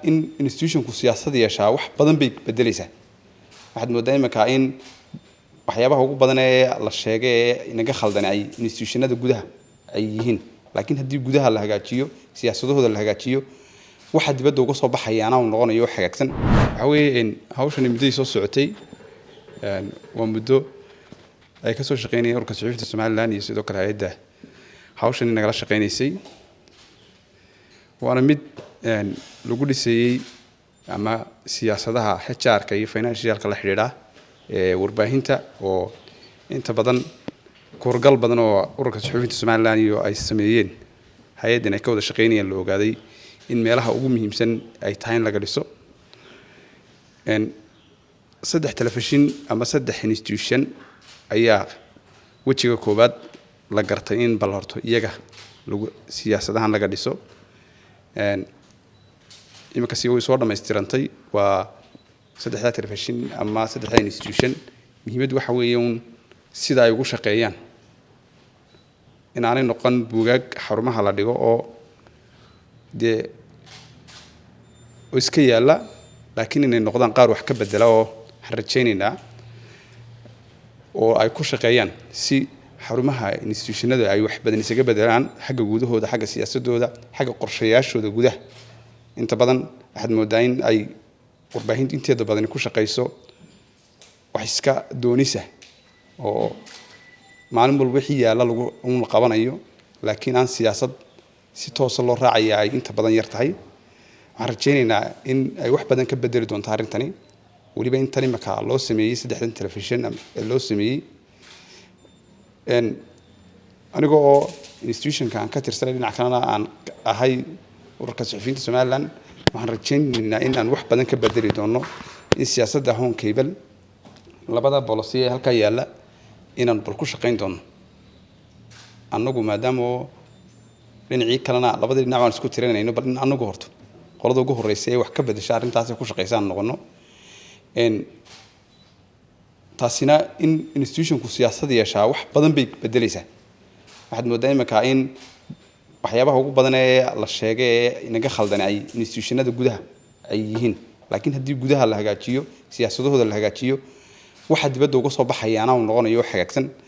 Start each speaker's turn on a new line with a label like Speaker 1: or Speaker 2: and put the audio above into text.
Speaker 1: in institution ku siyaasadda yeeshaa wax badan bay bedelaysaa waxaad moodaa imika in waxyaabaha ugu badan ee la sheegay inaga khaldan ay institutionada gudaha ay yihiin laakiin haddii gudaha la hagaajiyo siyaasadahooda la hagaajiyo waxa dibadda uga soo baxayana uu noqonayo xagaagsan waxa weeye hawshan muddo soo socotay waa muddo ay ka soo shaqeynayeen ururka suxuufta Soomaaliland iyo sidoo kale hay'adda hawshan inagala shaqeynaysay waana mid lagu dhisayay ama siyaasadaha HR-ka iyo financial-ka la xiriira warbaahinta oo inta badan korgal badan oo ururka suxuufta Soomaaliland iyo ay sameeyeen hay'addan ay ka wada shaqeynayeen la ogaaday in meelaha ugu muhiimsan ay tahay in laga dhiso saddex telefishin ama saddex institution ayaa wajiga koobaad la gartay in bal horto iyaga lagu siyaasadahan laga dhiso imika si way soo dhameystirantay waa saddexda telefishin ama saddexda institution muhiimadu waxa weeyaan sida ay ugu shaqeeyaan in aanay noqon buugaag xarumaha la dhigo oo iska yaala laakiin inay noqdaan qaar wax ka bedela oo rajaynayna oo ay ku shaqeeyaan si xarumaha institutionada ay wax badan isaga bedelaan xagga gudahooda xagga siyaasadooda xagga qorshayaashooda gudaha inta badan waxaad moodaa in ay warbaahinta inteeda badan ku shaqeyso wax iska doonisa oo maalin walba wixii yaala lagu qabanayo laakiin aan siyaasad si toos loo raacaya ay inta badan yar tahay waxaan rajaynaynaa in ay wax badan ka bedeli doonto arrintani waliba in tani marka loo sameeyay saddexdan telefishin loo sameeyay anigoo institution-ka aan ka tirsanay dhinaca kalena aan ahay ururka suxufiyiinta Soomaaliland waxaan rajaynaynaa in aan wax badan ka bedeli doono in siyaasadda home cable labada policy ee halka yaala inaan bal ku shaqeyn doono anagu maadaama dhinacii kalena labada dhinac aan isku tirinayno bal in anagu horto qolada ugu horeysay wax ka bedesha arrintaas ku shaqeysaan noqono taasina in institution-ku siyaasadda yeeshaa wax badan bay bedelaysaa waxaad moodaa imika in waxyaabaha ugu badan ee la sheegay inaga khaldan ay institutionada gudaha ay yihiin laakiin haddii gudaha la hagaajiyo siyaasadahooda la hagaajiyo waxa dibadda uga soo baxayana uu noqonayo xagaagsan